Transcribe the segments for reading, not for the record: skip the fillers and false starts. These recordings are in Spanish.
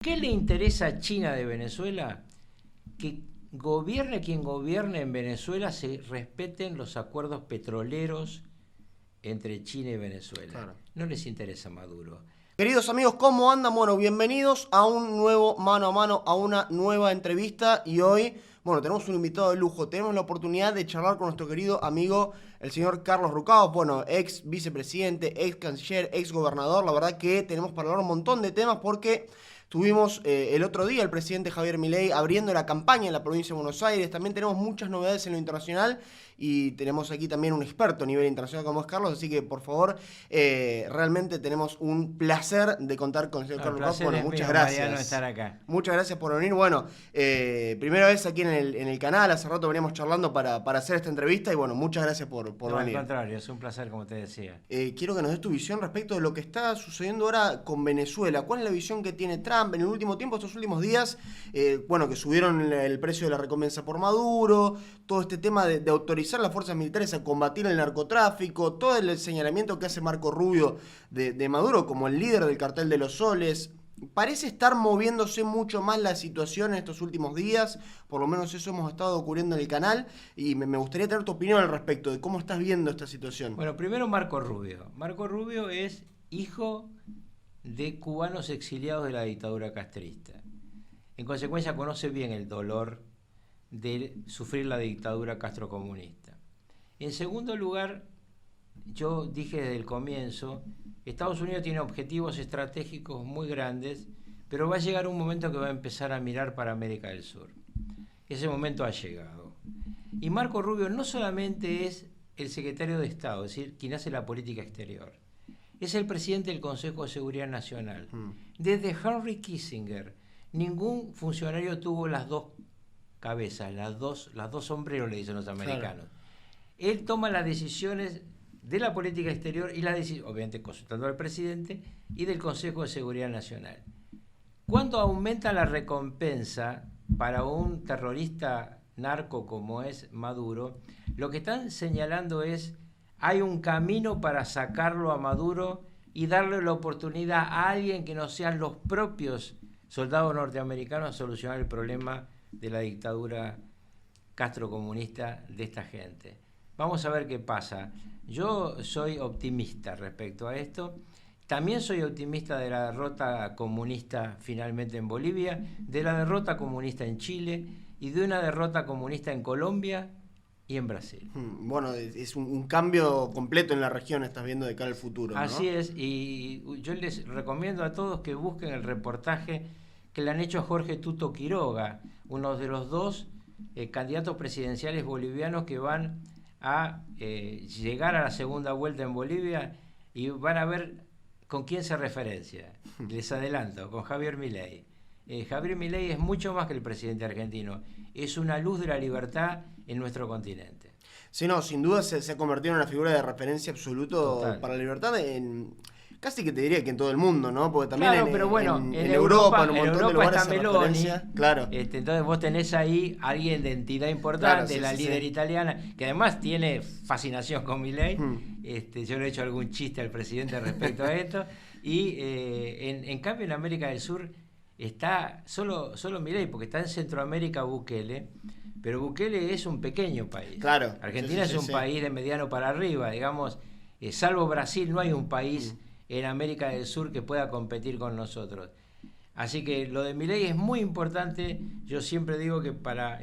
¿Qué le interesa a China de Venezuela? Que gobierne quien gobierne en Venezuela, se respeten los acuerdos petroleros entre China y Venezuela. Claro. No les interesa Maduro. Queridos amigos, ¿cómo andan? Bueno, bienvenidos a un nuevo mano a mano, a una nueva entrevista. Y hoy, bueno, tenemos un invitado de lujo. Tenemos la oportunidad de charlar con nuestro querido amigo, el señor Carlos Rucaos. Bueno, ex vicepresidente, ex canciller, ex gobernador. La verdad que tenemos para hablar un montón de temas porque tuvimos el otro día el presidente Javier Milei abriendo la campaña en la provincia de Buenos Aires. También tenemos muchas novedades en lo internacional y tenemos aquí también un experto a nivel internacional como es Carlos. Así que, por favor, realmente tenemos un placer de contar con el señor Carlos Rucaos. Bueno, muchas gracias. Mariano, estar acá. Muchas gracias por venir. Bueno, primera vez aquí en el canal. Hace rato veníamos charlando para hacer esta entrevista y bueno, muchas gracias por venir. Al contrario, es un placer, como te decía. Quiero que nos des tu visión respecto de lo que está sucediendo ahora con Venezuela. ¿Cuál es la visión que tiene Trump en el último tiempo, estos últimos días? Bueno, que subieron el precio de la recompensa por Maduro, todo este tema de autorizar las fuerzas militares a combatir el narcotráfico, todo el señalamiento que hace Marco Rubio de Maduro como el líder del cartel de los soles. Parece estar moviéndose mucho más la situación en estos últimos días, por lo menos eso hemos estado cubriendo en el canal, y me gustaría tener tu opinión al respecto de cómo estás viendo esta situación. Bueno, primero Marco Rubio. Marco Rubio es hijo de cubanos exiliados de la dictadura castrista. En consecuencia, conoce bien el dolor de sufrir la dictadura castrocomunista. En segundo lugar, yo dije desde el comienzo, Estados Unidos tiene objetivos estratégicos muy grandes, pero va a llegar un momento que va a empezar a mirar para América del Sur. Ese momento ha llegado. Y Marco Rubio no solamente es el secretario de Estado, es decir, quien hace la política exterior, es el presidente del Consejo de Seguridad Nacional. Desde Henry Kissinger, ningún funcionario tuvo las dos cabezas, las dos sombreros, le dicen los americanos. Claro. Él toma las decisiones de la política exterior y obviamente consultando al presidente y del Consejo de Seguridad Nacional. ¿Cuánto aumenta la recompensa para un terrorista narco como es Maduro? Lo que están señalando es, hay un camino para sacarlo a Maduro y darle la oportunidad a alguien que no sean los propios soldados norteamericanos a solucionar el problema de la dictadura castrocomunista de esta gente. Vamos a ver qué pasa. Yo soy optimista respecto a esto. También soy optimista de la derrota comunista finalmente en Bolivia, de la derrota comunista en Chile y de una derrota comunista en Colombia y en Brasil. Bueno, es un cambio completo en la región, estás viendo de cara al futuro, ¿no? Así es, y yo les recomiendo a todos que busquen el reportaje que le han hecho a Jorge Tuto Quiroga, uno de los dos candidatos presidenciales bolivianos que van a llegar a la segunda vuelta en Bolivia y van a ver con quién se referencia. Les adelanto, con Javier Milei. Javier Milei es mucho más que el presidente argentino, es una luz de la libertad en nuestro continente. Sí, no, sin duda se ha convertido en una figura de referencia absoluto para la libertad casi que te diría que en todo el mundo, ¿no? Porque también claro, pero bueno, en Europa, en un montón de lugares está Meloni, claro. Entonces vos tenés ahí a alguien de entidad importante, claro, sí, líder italiana, que además tiene fascinación con Milei. Yo le he hecho algún chiste al presidente respecto a esto. Y en cambio en América del Sur está solo Milei, porque está en Centroamérica Bukele, pero Bukele es un pequeño país. Claro. Argentina es un país de mediano para arriba, digamos, salvo Brasil no hay un país en América del Sur que pueda competir con nosotros. Así que lo de Milei es muy importante. Yo siempre digo que para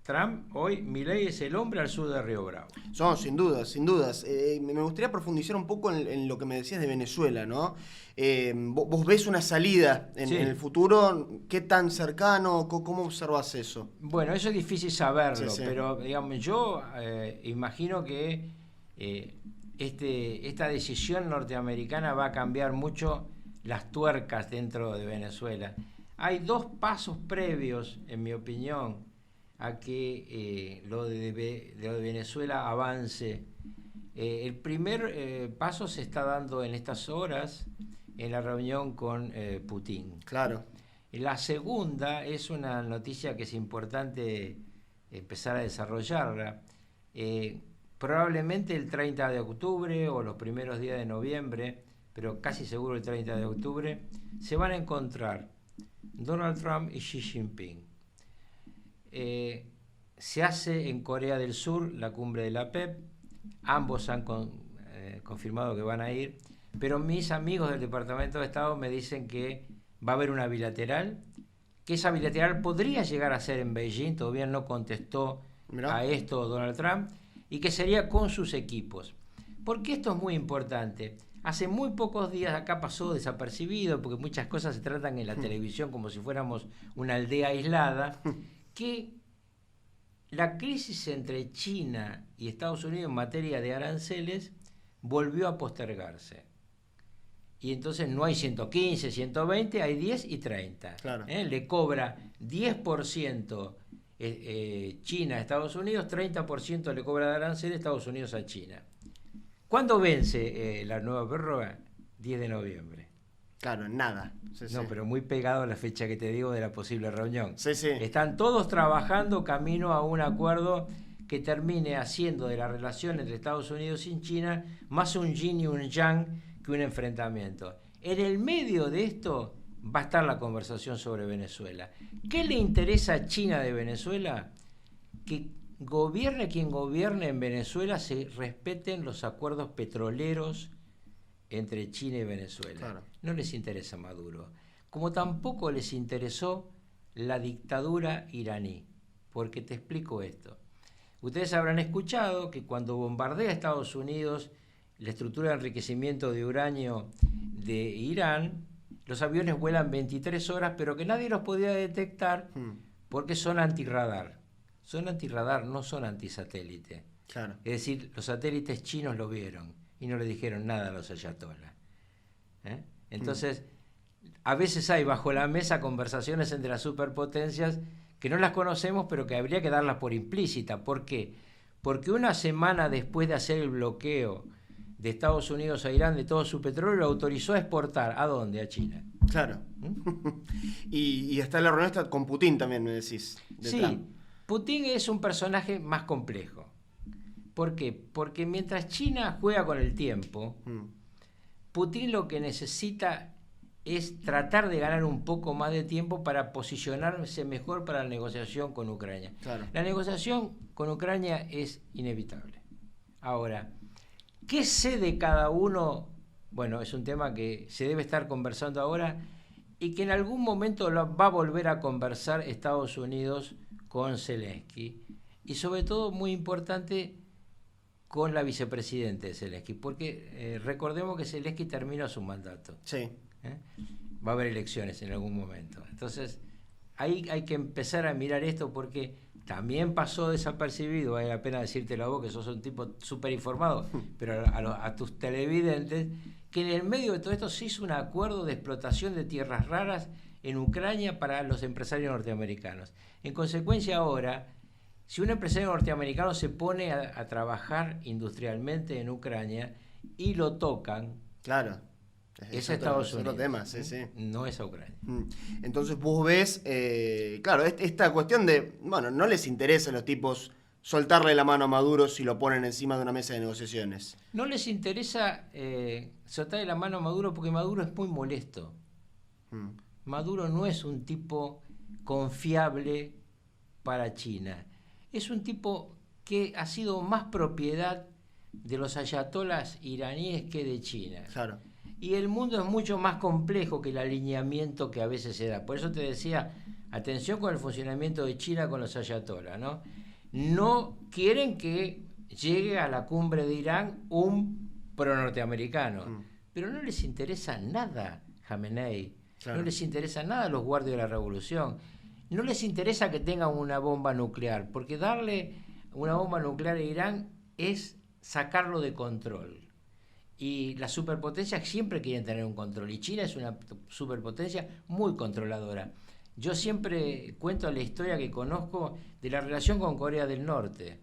Trump hoy Milei es el hombre al sur de Río Bravo. No, sin dudas, sin dudas. Me gustaría profundizar un poco en lo que me decías de Venezuela, ¿no? ¿Vos ves una salida en el futuro? ¿Qué tan cercano? ¿Cómo observas eso? Bueno, eso es difícil saberlo, pero digamos, yo imagino que esta decisión norteamericana va a cambiar mucho las tuercas dentro de Venezuela. Hay dos pasos previos, en mi opinión, a que lo de Venezuela avance. El primer paso se está dando en estas horas en la reunión con Putin. Claro. La segunda es una noticia que es importante empezar a desarrollarla. Probablemente el 30 de octubre o los primeros días de noviembre, pero casi seguro el 30 de octubre, se van a encontrar Donald Trump y Xi Jinping. Se hace en Corea del Sur la cumbre de la PEP, ambos han confirmado que van a ir, pero mis amigos del Departamento de Estado me dicen que va a haber una bilateral, que esa bilateral podría llegar a ser en Beijing, todavía no contestó a esto Donald Trump, y que sería con sus equipos. Porque esto es muy importante. Hace muy pocos días acá pasó desapercibido, porque muchas cosas se tratan en la televisión como si fuéramos una aldea aislada, que la crisis entre China y Estados Unidos en materia de aranceles volvió a postergarse. Y entonces no hay 115, 120, hay 10 y 30. Claro. Le cobra 10% China a Estados Unidos, 30% le cobra de arancel Estados Unidos a China. ¿Cuándo vence la nueva prórroga? 10 de noviembre. Claro, nada. Sí, no, sí. Pero muy pegado a la fecha que te digo de la posible reunión. Sí, sí. Están todos trabajando camino a un acuerdo que termine haciendo de la relación entre Estados Unidos y China más un yin y un yang que un enfrentamiento. En el medio de esto va a estar la conversación sobre Venezuela. ¿Qué le interesa a China de Venezuela? Que gobierne quien gobierne en Venezuela, se respeten los acuerdos petroleros entre China y Venezuela. Claro. No les interesa Maduro. Como tampoco les interesó la dictadura iraní. Porque te explico esto. Ustedes habrán escuchado que cuando bombardea a Estados Unidos la estructura de enriquecimiento de uranio de Irán, los aviones vuelan 23 horas, pero que nadie los podía detectar porque son antirradar. Son antirradar, no son antisatélite. Claro. Es decir, los satélites chinos lo vieron y no le dijeron nada a los ayatolás. Entonces, a veces hay bajo la mesa conversaciones entre las superpotencias que no las conocemos, pero que habría que darlas por implícita. ¿Por qué? Porque una semana después de hacer el bloqueo de Estados Unidos a Irán de todo su petróleo, lo autorizó a exportar. ¿A dónde? A China. Claro. Y está la reunión con Putin también, me decís. Sí, Trump. Putin es un personaje más complejo. ¿Por qué? Porque mientras China juega con el tiempo, Putin lo que necesita es tratar de ganar un poco más de tiempo para posicionarse mejor para la negociación con Ucrania. Claro. La negociación con Ucrania es inevitable. Ahora, ¿qué sé de cada uno? Bueno, es un tema que se debe estar conversando ahora y que en algún momento va a volver a conversar Estados Unidos con Zelensky. Y sobre todo, muy importante, con la vicepresidenta de Zelensky. Porque recordemos que Zelensky termina su mandato. Sí. Va a haber elecciones en algún momento. Entonces, ahí hay que empezar a mirar esto porque también pasó desapercibido, vale la pena decírtelo a vos, que sos un tipo súper informado, pero a tus televidentes, que en el medio de todo esto se hizo un acuerdo de explotación de tierras raras en Ucrania para los empresarios norteamericanos. En consecuencia ahora, si un empresario norteamericano se pone a trabajar industrialmente en Ucrania y lo tocan, claro, es a Estados Unidos. Tema, sí, sí. No es a Ucrania. Entonces vos ves, claro, esta cuestión de, bueno, no les interesa a los tipos soltarle la mano a Maduro si lo ponen encima de una mesa de negociaciones. No les interesa soltarle la mano a Maduro porque Maduro es muy molesto. Maduro no es un tipo confiable para China. Es un tipo que ha sido más propiedad de los ayatolás iraníes que de China. Claro. Y el mundo es mucho más complejo que el alineamiento que a veces se da. Por eso te decía, atención con el funcionamiento de China con los ayatolás, ¿no? No quieren que llegue a la cumbre de Irán un pro-norteamericano. Pero no les interesa nada Jamenei. Claro. No les interesa nada los guardias de la revolución. No les interesa que tengan una bomba nuclear. Porque darle una bomba nuclear a Irán es sacarlo de control. Y las superpotencias siempre quieren tener un control. Y China es una superpotencia muy controladora. Yo siempre cuento la historia que conozco de la relación con Corea del Norte.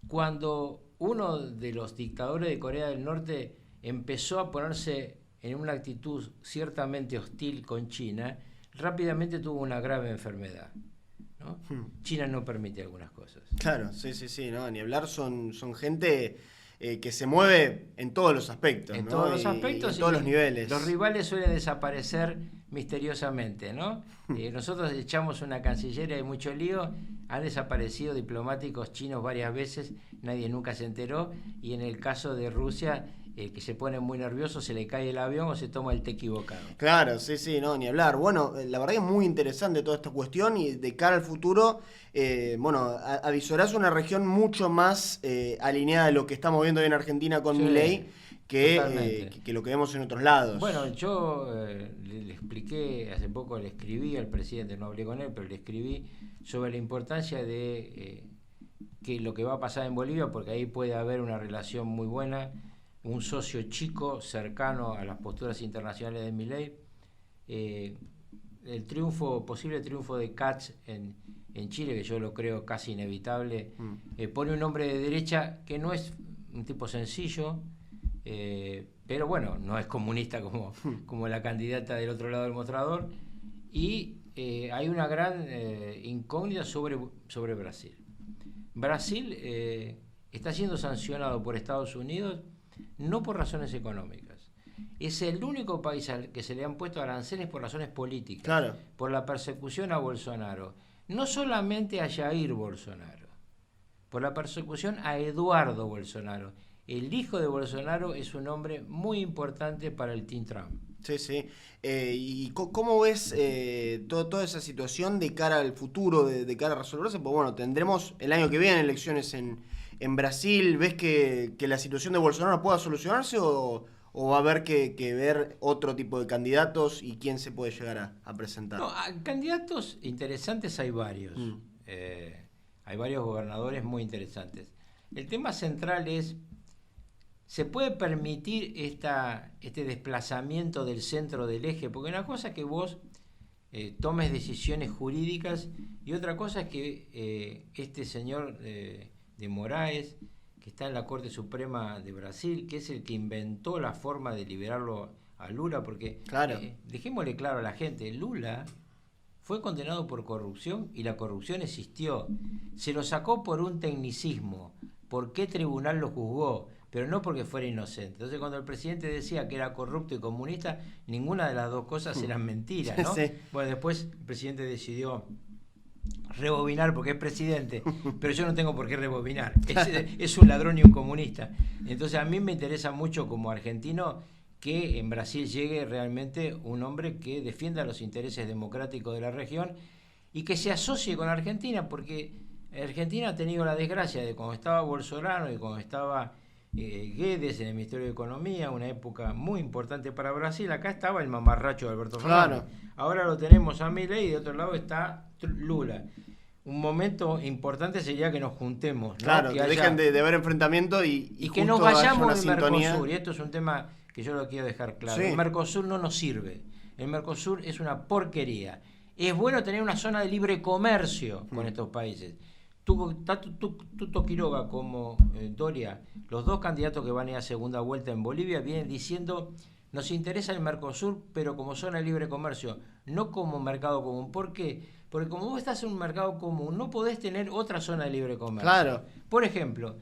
Cuando uno de los dictadores de Corea del Norte empezó a ponerse en una actitud ciertamente hostil con China, rápidamente tuvo una grave enfermedad, ¿no? China no permite algunas cosas. Claro, sí, no, ni hablar, son gente que se mueve en todos los aspectos. En ¿no? todos los aspectos. En todos los niveles. Los rivales suelen desaparecer misteriosamente, ¿no? Nosotros echamos una cancillería y mucho lío. Han desaparecido diplomáticos chinos varias veces, nadie nunca se enteró. Y en el caso de Rusia, que se pone muy nervioso, se le cae el avión o se toma el té equivocado. Claro, sí, no, ni hablar. Bueno, la verdad que es muy interesante toda esta cuestión y de cara al futuro, avisorás una región mucho más alineada a lo que estamos viendo hoy en Argentina con Milei que lo que vemos en otros lados. Bueno, yo le expliqué, hace poco le escribí al presidente, no hablé con él, pero le escribí sobre la importancia de que lo que va a pasar en Bolivia, porque ahí puede haber una relación muy buena, un socio chico cercano a las posturas internacionales de Milei. El posible triunfo de Katz en Chile, que yo lo creo casi inevitable, pone un hombre de derecha que no es un tipo sencillo, pero bueno, no es comunista como la candidata del otro lado del mostrador, y hay una gran incógnita sobre Brasil. Brasil está siendo sancionado por Estados Unidos no por razones económicas. Es el único país al que se le han puesto aranceles por razones políticas, claro, por la persecución a Bolsonaro. No solamente a Jair Bolsonaro, por la persecución a Eduardo Bolsonaro. El hijo de Bolsonaro es un hombre muy importante para el Team Trump. Sí. ¿Y cómo ves toda esa situación de cara al futuro, de cara a resolverse? Pues bueno, tendremos el año que viene elecciones en Brasil. ¿Ves que la situación de Bolsonaro pueda solucionarse o va a haber que ver otro tipo de candidatos y quién se puede llegar a presentar? No, candidatos interesantes hay varios. Hay varios gobernadores muy interesantes. El tema central es: ¿se puede permitir este desplazamiento del centro del eje? Porque una cosa es que vos tomes decisiones jurídicas y otra cosa es que este señor de Moraes, que está en la Corte Suprema de Brasil, que es el que inventó la forma de liberarlo a Lula, porque claro, dejémosle claro a la gente, Lula fue condenado por corrupción y la corrupción existió. Se lo sacó por un tecnicismo. ¿Por qué tribunal lo juzgó? Pero no porque fuera inocente. Entonces, cuando el presidente decía que era corrupto y comunista, ninguna de las dos cosas eran mentiras, ¿no? Sí. Bueno, después el presidente decidió rebobinar porque es presidente, pero yo no tengo por qué rebobinar. Es un ladrón y un comunista. Entonces, a mí me interesa mucho como argentino que en Brasil llegue realmente un hombre que defienda los intereses democráticos de la región y que se asocie con Argentina, porque Argentina ha tenido la desgracia de cuando estaba Bolsonaro y cuando estaba Guedes en el Ministerio de Economía, una época muy importante para Brasil. Acá estaba el mamarracho de Alberto Fernández. Claro. Ahora lo tenemos a Milei y de otro lado está Lula. Un momento importante sería que nos juntemos, ¿no? Claro, que dejen de haber enfrentamiento y que nos vayamos del Mercosur. Y esto es un tema que yo lo quiero dejar claro. Sí. El Mercosur no nos sirve. El Mercosur es una porquería. Es bueno tener una zona de libre comercio con estos países. Tuto Quiroga como Doria, los dos candidatos que van a ir a segunda vuelta en Bolivia, vienen diciendo: nos interesa el Mercosur, pero como zona de libre comercio, no como mercado común. ¿Por qué? Porque como vos estás en un mercado común, no podés tener otra zona de libre comercio. Claro. Por ejemplo,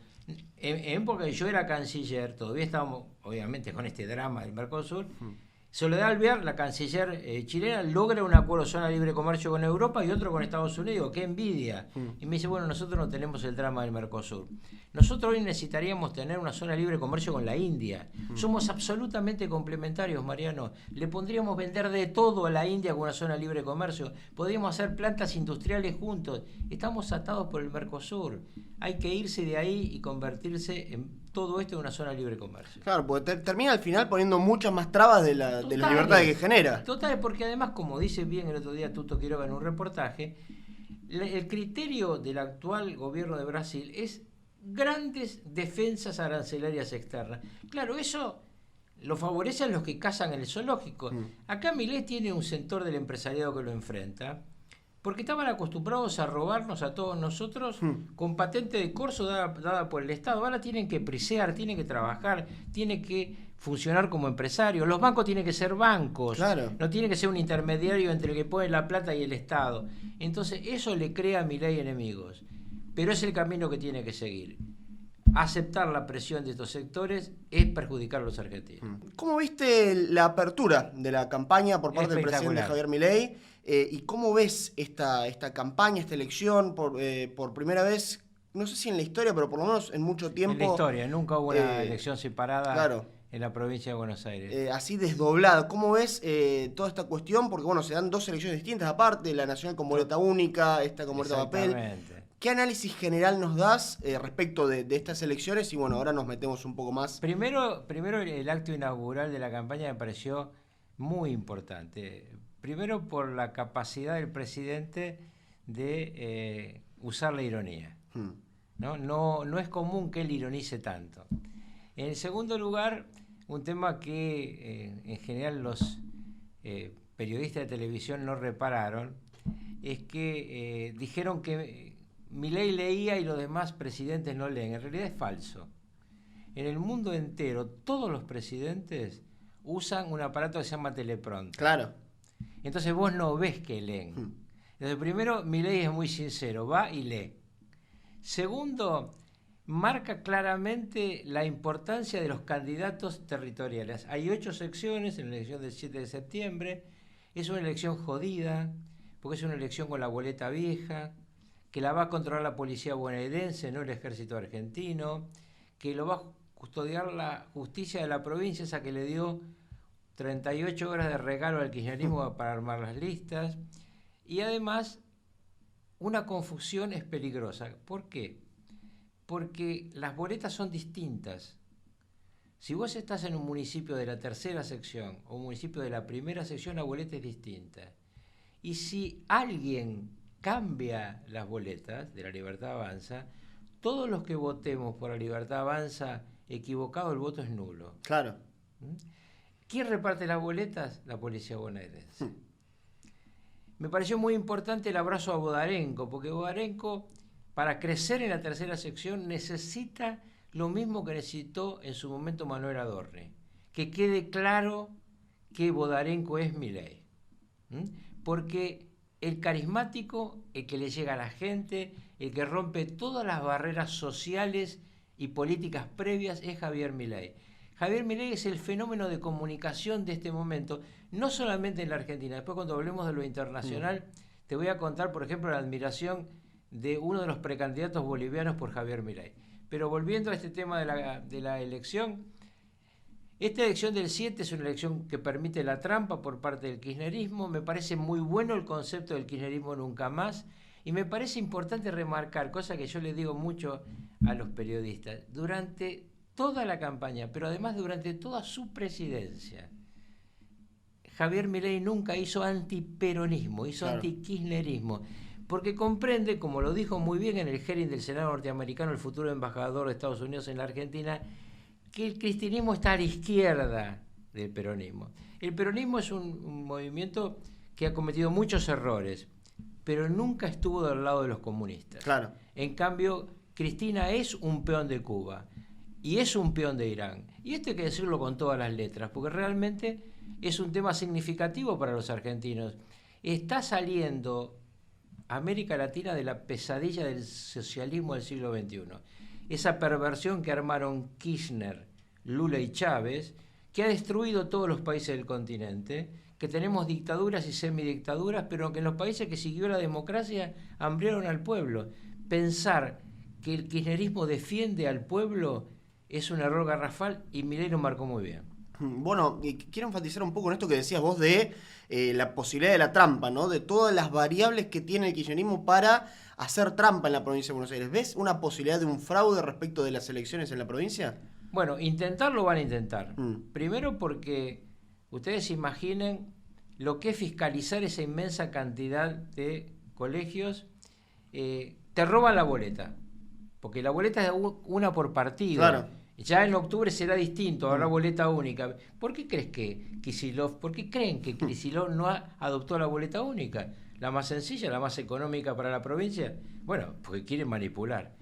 en época que yo era canciller, todavía estábamos, obviamente, con este drama del Mercosur. Soledad Alvear, la canciller chilena, logra un acuerdo de zona de libre comercio con Europa y otro con Estados Unidos. ¡Qué envidia! Y me dice: bueno, nosotros no tenemos el drama del Mercosur. Nosotros hoy necesitaríamos tener una zona de libre comercio con la India. Somos absolutamente complementarios, Mariano. Le pondríamos vender de todo a la India con una zona de libre comercio. Podríamos hacer plantas industriales juntos. Estamos atados por el Mercosur. Hay que irse de ahí y convertirse en todo esto en una zona de libre comercio. Claro, porque termina al final poniendo muchas más trabas de las libertades que genera. Total, porque además, como dice bien el otro día Tuto Quiroga en un reportaje, el criterio del actual gobierno de Brasil es grandes defensas arancelarias externas. Claro, eso lo favorecen los que cazan en el zoológico. Acá Milei tiene un sector del empresariado que lo enfrenta, porque estaban acostumbrados a robarnos a todos nosotros con patente de corso dada por el Estado. Ahora tienen que prisear, tienen que trabajar, tienen que funcionar como empresarios. Los bancos tienen que ser bancos, claro. No tiene que ser un intermediario entre el que pone la plata y el Estado. Entonces eso le crea a Milei enemigos, pero es el camino que tiene que seguir. aceptar la presión de estos sectores es perjudicar a los argentinos. ¿Cómo viste la apertura de la campaña por parte del presidente Javier Milei? ¿Y cómo ves esta campaña, esta elección por primera vez? No sé si en la historia, pero por lo menos en mucho tiempo. En la historia, nunca hubo una elección separada, claro, en la provincia de Buenos Aires. Así desdoblado. ¿Cómo ves toda esta cuestión? Porque bueno, se dan dos elecciones distintas aparte, la nacional con boleta única, esta con boleta de papel. ¿Qué análisis general nos das respecto de estas elecciones? Y bueno, ahora nos metemos un poco más. Primero el acto inaugural de la campaña me pareció muy importante. Primero por la capacidad del presidente de usar la ironía. No es común que él ironice tanto. En segundo lugar, un tema que en general los periodistas de televisión no repararon, es que dijeron que Milei leía y los demás presidentes no leen. En realidad es falso. En el mundo entero, todos los presidentes usan un aparato que se llama teleprompter. Claro. Entonces vos no ves que leen. Entonces, primero, Milei es muy sincero, va y lee. Segundo, marca claramente la importancia de los candidatos territoriales. Hay 8 secciones en la elección del 7 de septiembre. Es una elección jodida, porque es una elección con la boleta vieja, que la va a controlar la policía bonaerense, no el ejército argentino, que lo va a custodiar la justicia de la provincia, esa que le dio 38 horas de regalo al kirchnerismo para armar las listas. Y además, una confusión es peligrosa. ¿Por qué? Porque las boletas son distintas. Si vos estás en un municipio de la tercera sección o un municipio de la primera sección, la boleta es distinta. Y si alguien cambia las boletas de la Libertad Avanza, todos los que votemos por la Libertad Avanza equivocado, el voto es nulo. Claro. ¿Quién reparte las boletas? La policía bonaerense. Me pareció muy importante el abrazo a Bodarenko, porque Bodarenko, para crecer en la tercera sección, necesita lo mismo que necesitó en su momento Manuel Adorni, que quede claro que Bodarenko es Milei. Porque el carismático, el que le llega a la gente, el que rompe todas las barreras sociales y políticas previas, es Javier Milei. Javier Milei es el fenómeno de comunicación de este momento, no solamente en la Argentina. Después, cuando hablemos de lo internacional, te voy a contar, por ejemplo, la admiración de uno de los precandidatos bolivianos por Javier Milei. Pero volviendo a este tema de la elección, esta elección del 7 es una elección que permite la trampa por parte del kirchnerismo. Me parece muy bueno el concepto del kirchnerismo nunca más. Y me parece importante remarcar, cosa que yo le digo mucho a los periodistas, durante toda la campaña, pero además durante toda su presidencia, Javier Milei nunca hizo antiperonismo, hizo antikirchnerismo, porque comprende, como lo dijo muy bien en el hearing del Senado norteamericano, el futuro embajador de Estados Unidos en la Argentina, que el cristianismo está a la izquierda del peronismo. El peronismo es un movimiento que ha cometido muchos errores, pero nunca estuvo del lado de los comunistas. Claro. En cambio, Cristina es un peón de Cuba y es un peón de Irán. Y esto hay que decirlo con todas las letras, porque realmente es un tema significativo para los argentinos. Está saliendo América Latina de la pesadilla del socialismo del siglo XXI. Esa perversión que armaron Kirchner, Lula y Chávez, que ha destruido todos los países del continente, que tenemos dictaduras y semidictaduras, pero que en los países que siguió la democracia hambriaron al pueblo. Pensar que el kirchnerismo defiende al pueblo es un error garrafal y Milei lo marcó muy bien. Bueno, y quiero enfatizar un poco en esto que decías vos de la posibilidad de la trampa, ¿no? De todas las variables que tiene el kirchnerismo para hacer trampa en la provincia de Buenos Aires. ¿Ves una posibilidad de un fraude respecto de las elecciones en la provincia? Bueno, intentarlo van a intentar. Primero porque ustedes imaginen lo que es fiscalizar esa inmensa cantidad de colegios. Te roban la boleta, porque la boleta es una por partido. Claro. Ya en octubre será distinto, habrá boleta única. ¿Por qué creen que Kicillof no adoptó la boleta única? La más sencilla, la más económica para la provincia. Bueno, porque quieren manipular.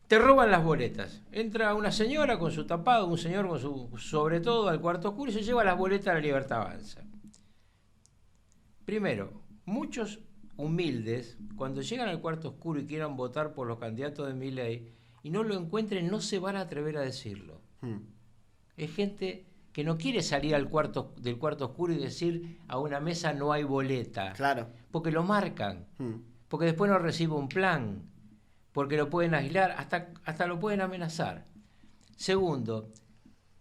Te roban las boletas. Entra una señora con su tapado, un señor con su sobre todo al cuarto oscuro y se lleva las boletas a la Libertad Avanza. Primero, muchos humildes, cuando llegan al cuarto oscuro y quieran votar por los candidatos de Milei, y no lo encuentren, no se van a atrever a decirlo. Es gente que no quiere salir del cuarto oscuro y decir a una mesa no hay boleta. Claro. Porque lo marcan, porque después no recibe un plan, porque lo pueden aislar, hasta lo pueden amenazar. Segundo,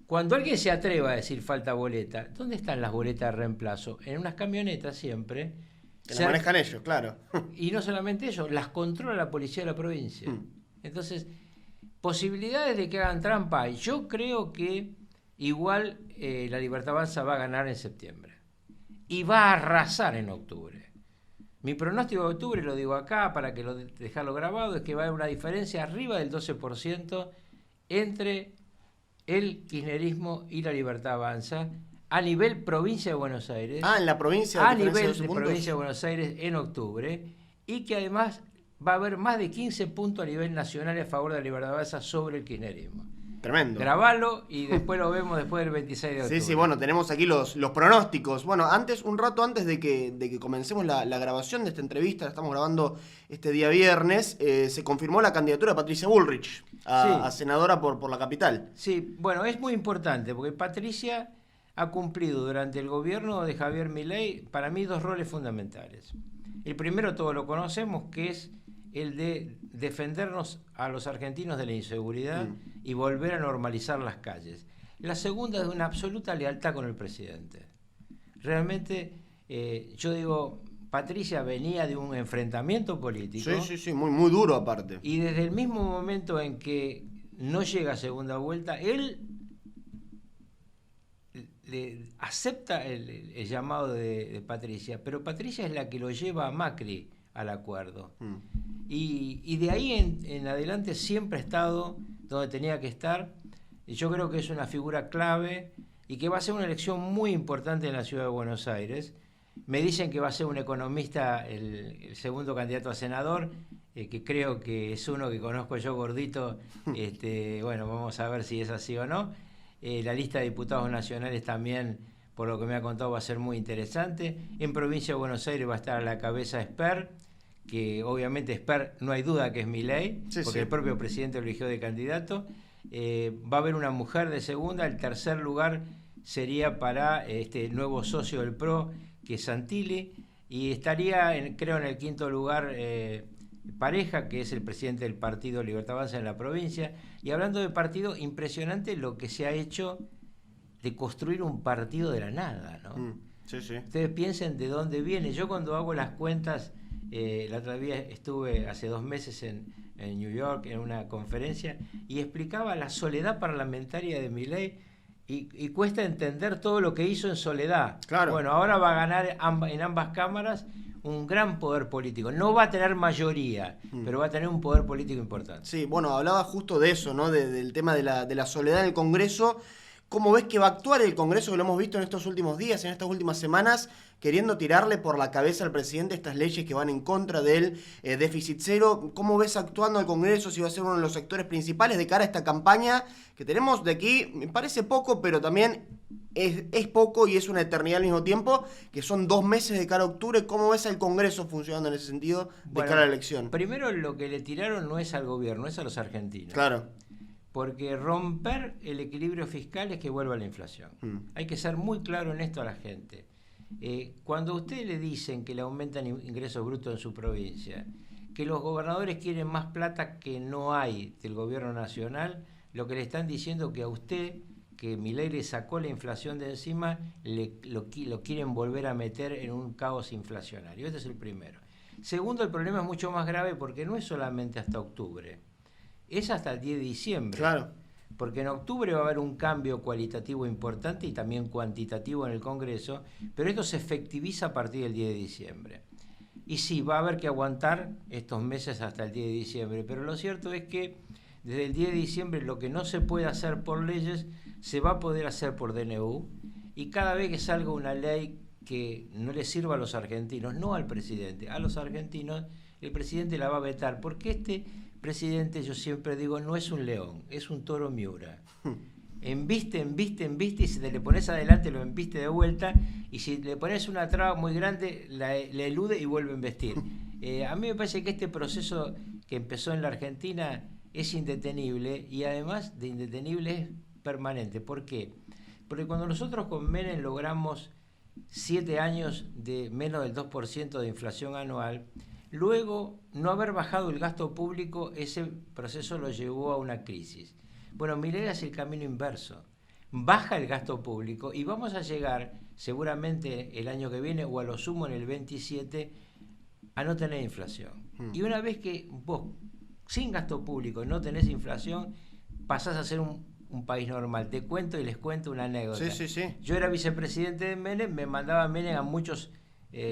cuando alguien se atreva a decir falta boleta, ¿dónde están las boletas de reemplazo? En unas camionetas siempre. Que las manejan ellos, claro. Y no solamente ellos, las controla la policía de la provincia. Entonces, posibilidades de que hagan trampa. Yo creo que igual la Libertad Avanza va a ganar en septiembre. Y va a arrasar en octubre. Mi pronóstico de octubre, lo digo acá para que dejarlo grabado, es que va a haber una diferencia arriba del 12% entre el kirchnerismo y la Libertad Avanza a nivel provincia de Buenos Aires. En la provincia. A nivel de provincia de Buenos Aires en octubre, y que además va a haber más de 15 puntos a nivel nacional a favor de la Libertad Avanza sobre el kirchnerismo. Tremendo. Grabalo y después lo vemos después del 26 de octubre. Sí, bueno, tenemos aquí los pronósticos. Bueno, un rato antes de que comencemos la grabación de esta entrevista, la estamos grabando este día viernes, se confirmó la candidatura de Patricia Bullrich a senadora por la capital. Sí, bueno, es muy importante porque Patricia ha cumplido durante el gobierno de Javier Milei, para mí, 2 roles fundamentales. El primero todos lo conocemos, que es el de defendernos a los argentinos de la inseguridad y volver a normalizar las calles. La segunda es una absoluta lealtad con el presidente. Realmente, yo digo, Patricia venía de un enfrentamiento político. Sí, muy duro aparte. Y desde el mismo momento en que no llega a segunda vuelta, él acepta el llamado de Patricia, pero Patricia es la que lo lleva a Macri al acuerdo. Y de ahí en adelante siempre ha estado donde tenía que estar. Y yo creo que es una figura clave y que va a ser una elección muy importante en la ciudad de Buenos Aires. Me dicen que va a ser un economista el segundo candidato a senador, que creo que es uno que conozco yo, gordito. Bueno, vamos a ver si es así o no. La lista de diputados nacionales también, por lo que me ha contado, va a ser muy interesante. En provincia de Buenos Aires va a estar a la cabeza Esper, que obviamente Esper no hay duda que es Milei, porque el propio presidente lo eligió de candidato. Va a haber una mujer de segunda. El tercer lugar sería para este nuevo socio del PRO, que es Santilli, y estaría, creo, en el quinto lugar Pareja, que es el presidente del partido Libertad Avanza en la provincia. Y hablando de partido, impresionante lo que se ha hecho de construir un partido de la nada, ¿no? Ustedes piensen de dónde viene. Yo cuando hago las cuentas, la otra vez estuve hace 2 meses en New York en una conferencia y explicaba la soledad parlamentaria de Milei y cuesta entender todo lo que hizo en soledad. Claro. Bueno, ahora va a ganar en ambas cámaras un gran poder político. No va a tener mayoría, pero va a tener un poder político importante. Sí, bueno, hablaba justo de eso, ¿no? Del tema de la soledad en el Congreso. ¿Cómo ves que va a actuar el Congreso, que lo hemos visto en estos últimos días, en estas últimas semanas, queriendo tirarle por la cabeza al presidente estas leyes que van en contra del déficit cero? ¿Cómo ves actuando el Congreso, si va a ser uno de los sectores principales de cara a esta campaña que tenemos de aquí? Me parece poco, pero también es poco y es una eternidad al mismo tiempo, que son 2 meses de cara a octubre. ¿Cómo ves al Congreso funcionando en ese sentido de cara a la elección? Primero, lo que le tiraron no es al gobierno, es a los argentinos. Claro. Porque romper el equilibrio fiscal es que vuelva la inflación. Hay que ser muy claro en esto a la gente. Cuando a usted le dicen que le aumentan ingresos brutos en su provincia, que los gobernadores quieren más plata que no hay del gobierno nacional, lo que le están diciendo que a usted, que Milei le sacó la inflación de encima, lo quieren volver a meter en un caos inflacionario. Este es el primero. Segundo, el problema es mucho más grave porque no es solamente hasta octubre. Es hasta el 10 de diciembre. Claro. Porque en octubre va a haber un cambio cualitativo importante y también cuantitativo en el Congreso, pero esto se efectiviza a partir del 10 de diciembre. Y sí, va a haber que aguantar estos meses hasta el 10 de diciembre, pero lo cierto es que desde el 10 de diciembre lo que no se puede hacer por leyes se va a poder hacer por DNU, y cada vez que salga una ley que no le sirva a los argentinos, no al presidente, a los argentinos, el presidente la va a vetar, porque este presidente, yo siempre digo, no es un león, es un toro Miura. Embiste, y si te le pones adelante lo embiste de vuelta, y si le pones una traba muy grande, le elude y vuelve a embestir. A mí me parece que este proceso que empezó en la Argentina es indetenible y además de indetenible es permanente. ¿Por qué? Porque cuando nosotros con Menem logramos 7 años de menos del 2% de inflación anual, luego no haber bajado el gasto público, ese proceso lo llevó a una crisis. Bueno, Milei hace el camino inverso. Baja el gasto público y vamos a llegar seguramente el año que viene o a lo sumo en el 27 a no tener inflación. Y una vez que vos sin gasto público no tenés inflación, pasás a ser un país normal. Te cuento y les cuento una anécdota. Sí. Yo era vicepresidente de Menem, me mandaba Menem a muchos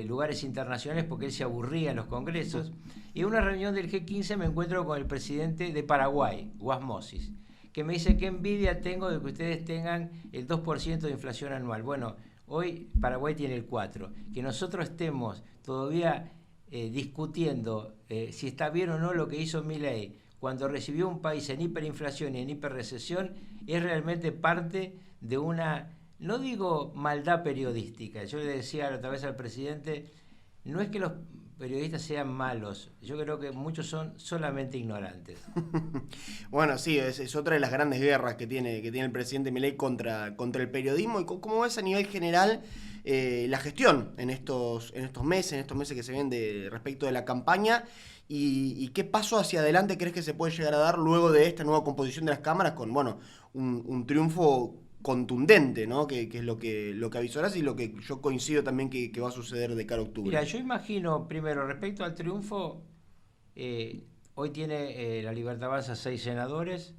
lugares internacionales porque él se aburría en los congresos. Y en una reunión del G15 me encuentro con el presidente de Paraguay, Guasmosis, que me dice: qué envidia tengo de que ustedes tengan el 2% de inflación anual. Bueno, hoy Paraguay tiene el 4%. Que nosotros estemos todavía discutiendo si está bien o no lo que hizo Milei cuando recibió un país en hiperinflación y en hiperrecesión, es realmente parte de una, no digo maldad periodística. Yo le decía otra vez al presidente, no es que los periodistas sean malos, yo creo que muchos son solamente ignorantes. Bueno, sí, es otra de las grandes guerras que tiene el presidente Milei contra el periodismo. ¿Y cómo ves a nivel general la gestión en estos meses que se ven respecto de la campaña? ¿Y qué paso hacia adelante crees que se puede llegar a dar luego de esta nueva composición de las cámaras con, bueno, un triunfo contundente, ¿no? Que es lo que avisorás y lo que yo coincido también que va a suceder de cara a octubre? Mira, yo imagino, primero, respecto al triunfo, hoy tiene La Libertad Avanza 6 senadores,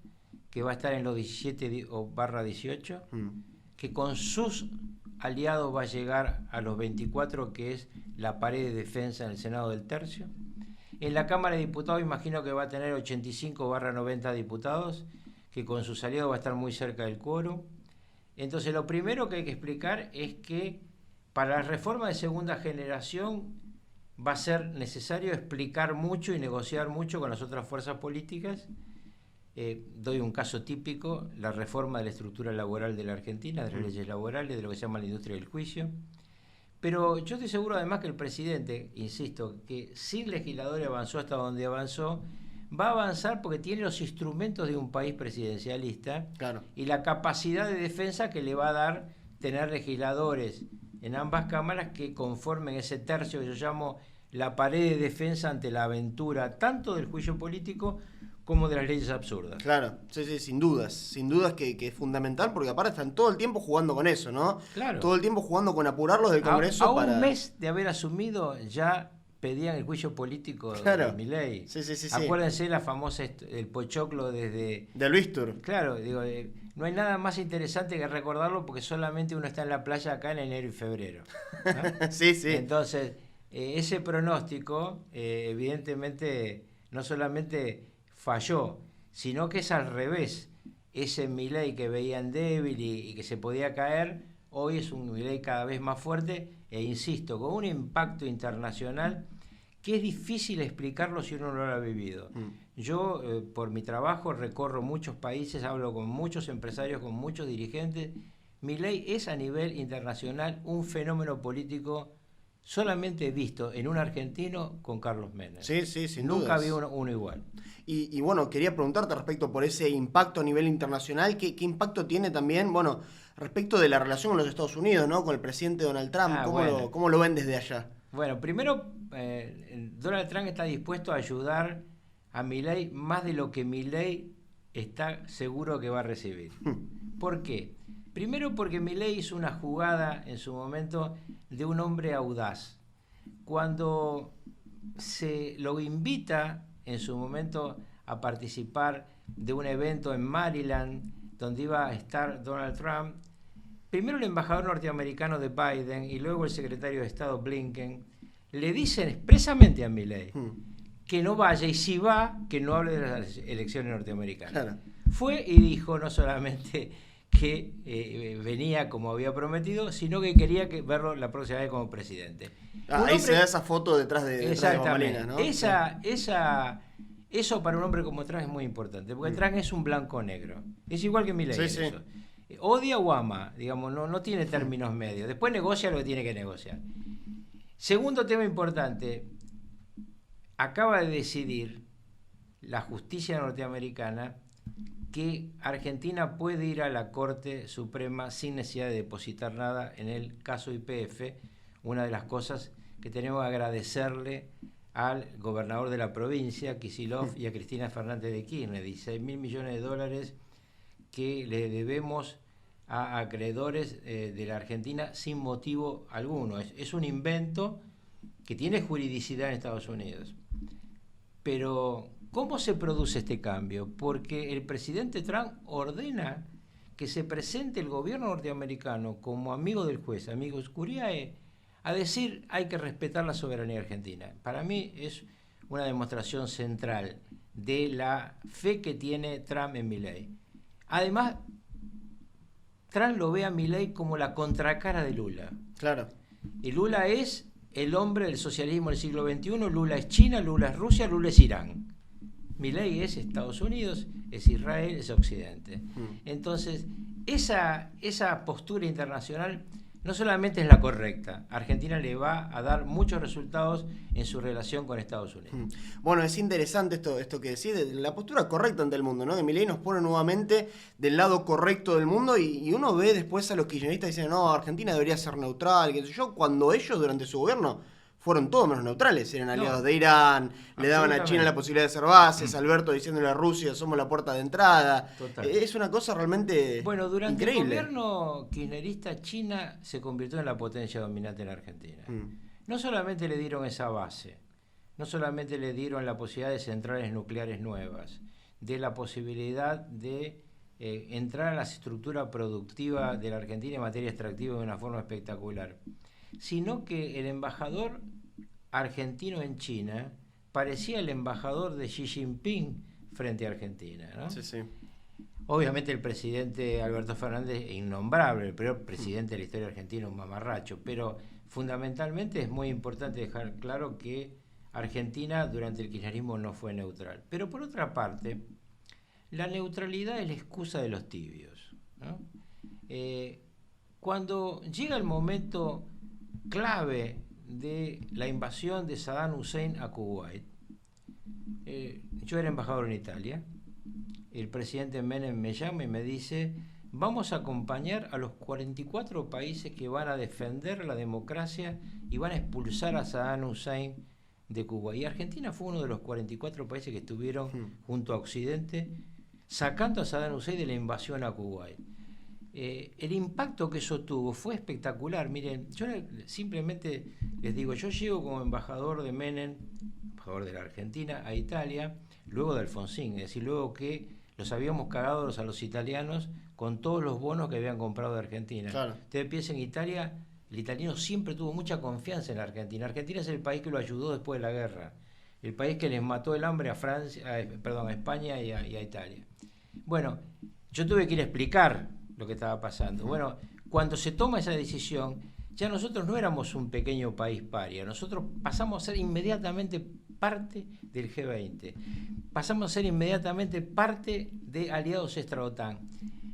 que va a estar en los 17/18, que con sus aliados va a llegar a los 24, que es la pared de defensa en el Senado del Tercio. En la Cámara de Diputados imagino que va a tener 85/90 diputados, que con sus aliados va a estar muy cerca del quórum. Entonces, lo primero que hay que explicar es que para la reforma de segunda generación va a ser necesario explicar mucho y negociar mucho con las otras fuerzas políticas. Doy un caso típico: la reforma de la estructura laboral de la Argentina, de las leyes laborales, de lo que se llama la industria del juicio. Pero yo estoy seguro además que el presidente, insisto, que sin legisladores avanzó hasta donde avanzó, va a avanzar porque tiene los instrumentos de un país presidencialista, claro, y la capacidad de defensa que le va a dar tener legisladores en ambas cámaras que conformen ese tercio que yo llamo la pared de defensa ante la aventura tanto del juicio político como de las leyes absurdas. Claro, sí, sin dudas que es fundamental, porque aparte están todo el tiempo jugando con eso, ¿no? Claro. Todo el tiempo jugando con apurarlos del Congreso. A un mes de haber asumido ya pedían el juicio político, claro, de Milei. Sí. Acuérdense la famosa, el pochoclo desde... De Luis Tur. Claro, digo, no hay nada más interesante que recordarlo porque solamente uno está en la playa acá en enero y febrero, ¿no? Sí. Entonces, ese pronóstico, evidentemente, no solamente falló, sino que es al revés. Ese Milei que veían débil y que se podía caer, hoy es un Milei cada vez más fuerte e, insisto, con un impacto internacional que es difícil explicarlo si uno no lo ha vivido. Yo, por mi trabajo, recorro muchos países, hablo con muchos empresarios, con muchos dirigentes. Milei es a nivel internacional un fenómeno político solamente visto en un argentino con Carlos Menem. Sí, sin Nunca dudas. había uno igual. Y bueno, quería preguntarte respecto por ese impacto a nivel internacional, ¿qué impacto tiene también, bueno, respecto de la relación con los Estados Unidos, ¿no? Con el presidente Donald Trump, ¿cómo lo ven desde allá? Bueno, primero, Donald Trump está dispuesto a ayudar a Milei más de lo que Milei está seguro que va a recibir. ¿Por qué? Primero porque Milei hizo una jugada en su momento de un hombre audaz. Cuando se lo invita en su momento a participar de un evento en Maryland donde iba a estar Donald Trump, primero el embajador norteamericano de Biden y luego el secretario de Estado Blinken le dicen expresamente a Milei que no vaya, y si va, que no hable de las elecciones norteamericanas. Claro. Fue y dijo no solamente que venía como había prometido, sino que quería verlo la próxima vez como presidente. Ahí se da esa foto detrás de bambalinas, ¿no? Eso para un hombre como Trump es muy importante, porque Trump es un blanco-negro. Es igual que Milei. Sí. Eso. Odia o ama, digamos, no tiene términos medios. Después negocia lo que tiene que negociar. Segundo tema importante, acaba de decidir la justicia norteamericana que Argentina puede ir a la Corte Suprema sin necesidad de depositar nada en el caso YPF, una de las cosas que tenemos que agradecerle al gobernador de la provincia, Kicillof, y a Cristina Fernández de Kirchner, 16.000 millones de dólares que le debemos a acreedores de la Argentina sin motivo alguno. Es un invento que tiene juridicidad en Estados Unidos. Pero, ¿cómo se produce este cambio? Porque el presidente Trump ordena que se presente el gobierno norteamericano como amigo del juez, amigos Curiae, a decir hay que respetar la soberanía argentina. Para mí es una demostración central de la fe que tiene Trump en Milei. Además, Trump lo ve a Milei como la contracara de Lula. Claro. Y Lula es el hombre del socialismo del siglo XXI, Lula es China, Lula es Rusia, Lula es Irán. Milei es Estados Unidos, es Israel, es Occidente. Entonces, esa postura internacional no solamente es la correcta, Argentina le va a dar muchos resultados en su relación con Estados Unidos. Bueno, es interesante esto que decís, de la postura correcta ante el mundo, ¿no? Que Milei nos pone nuevamente del lado correcto del mundo y uno ve después a los kirchneristas diciendo, no, Argentina debería ser neutral, qué sé yo, cuando ellos durante su gobierno fueron todos menos neutrales, eran aliados de Irán, le daban a China la posibilidad de hacer bases, Alberto diciéndole a Rusia, somos la puerta de entrada. Es una cosa realmente durante increíble. El gobierno kirchnerista, China se convirtió en la potencia dominante en Argentina. No solamente le dieron esa base, no solamente le dieron la posibilidad de centrales nucleares nuevas, de la posibilidad de entrar a la estructura productiva de la Argentina en materia extractiva de una forma espectacular, sino que el embajador argentino en China parecía el embajador de Xi Jinping frente a Argentina, ¿no? Sí, sí. Obviamente el presidente Alberto Fernández, innombrable, el peor presidente de la historia argentina, un mamarracho, pero fundamentalmente es muy importante dejar claro que Argentina durante el kirchnerismo no fue neutral. Pero por otra parte, la neutralidad es la excusa de los tibios, ¿no? Cuando llega el momento clave de la invasión de Saddam Hussein a Kuwait, yo era embajador en Italia, el presidente Menem me llama y me dice, vamos a acompañar a los 44 países que van a defender la democracia y van a expulsar a Saddam Hussein de Cuba. Y Argentina fue uno de los 44 países que estuvieron junto a Occidente sacando a Saddam Hussein de la invasión a Kuwait. El impacto que eso tuvo fue espectacular. Miren, yo simplemente les digo, yo llego como embajador de Menem, embajador de la Argentina, a Italia, luego de Alfonsín, es decir, luego que los habíamos cagado a los italianos con todos los bonos que habían comprado de Argentina. Claro. Ustedes piensen, en Italia, el italiano siempre tuvo mucha confianza en la Argentina. Argentina es el país que lo ayudó después de la guerra, el país que les mató el hambre a España y a Italia. Bueno, yo tuve que ir a explicar lo que estaba pasando. Bueno, cuando se toma esa decisión, ya nosotros no éramos un pequeño país paria, nosotros pasamos a ser inmediatamente parte del G20, pasamos a ser inmediatamente parte de aliados extra-OTAN.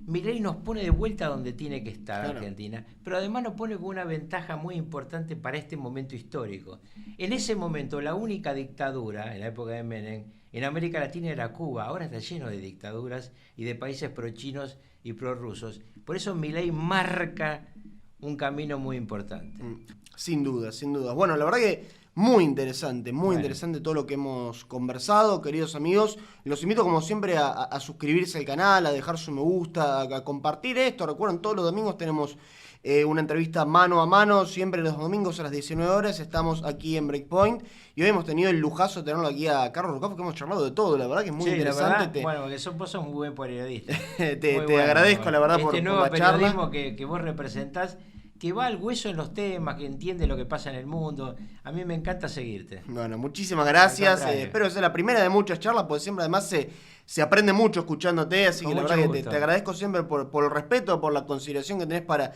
Milei nos pone de vuelta donde tiene que estar, claro, Argentina, pero además nos pone con una ventaja muy importante para este momento histórico. En ese momento, la única dictadura, en la época de Menem, en América Latina era Cuba. Ahora está lleno de dictaduras y de países pro-chinos y prorrusos. Por eso Milei marca un camino muy importante. Sin duda, sin duda. Bueno, la verdad que muy interesante todo lo que hemos conversado, queridos amigos. Los invito como siempre a suscribirse al canal, a dejar su me gusta, a compartir esto. Recuerden, todos los domingos tenemos una entrevista mano a mano, siempre los domingos a las 19 horas. Estamos aquí en Breakpoint y hoy hemos tenido el lujazo de tenerlo aquí a Carlos Rucaff, que hemos charlado de todo, la verdad que es muy interesante. Bueno, porque vos sos un buen periodista. te agradezco, la verdad, por la charla. Periodismo que vos representás, que va al hueso en los temas, que entiende lo que pasa en el mundo. A mí me encanta seguirte. Bueno, muchísimas gracias. Espero que sea la primera de muchas charlas, porque siempre además se aprende mucho escuchándote, así que la verdad que te agradezco siempre por el respeto, por la consideración que tenés para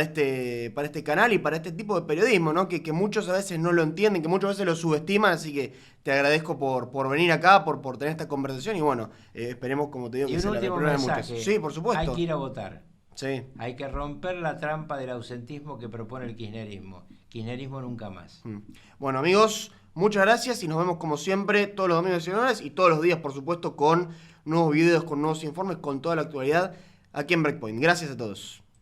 este canal y para este tipo de periodismo, ¿no? Que muchos a veces no lo entienden, que muchas veces lo subestiman, así que te agradezco por venir acá, por tener esta conversación y bueno, esperemos, como te digo, que sea la primera de muchas. Sí, por supuesto. Hay que ir a votar. Sí. Hay que romper la trampa del ausentismo que propone el kirchnerismo. Kirchnerismo nunca más. Bueno, amigos, Muchas gracias y nos vemos como siempre todos los domingos y señores y todos los días, por supuesto, con nuevos videos, con nuevos informes, con toda la actualidad aquí en Breakpoint. Gracias a todos.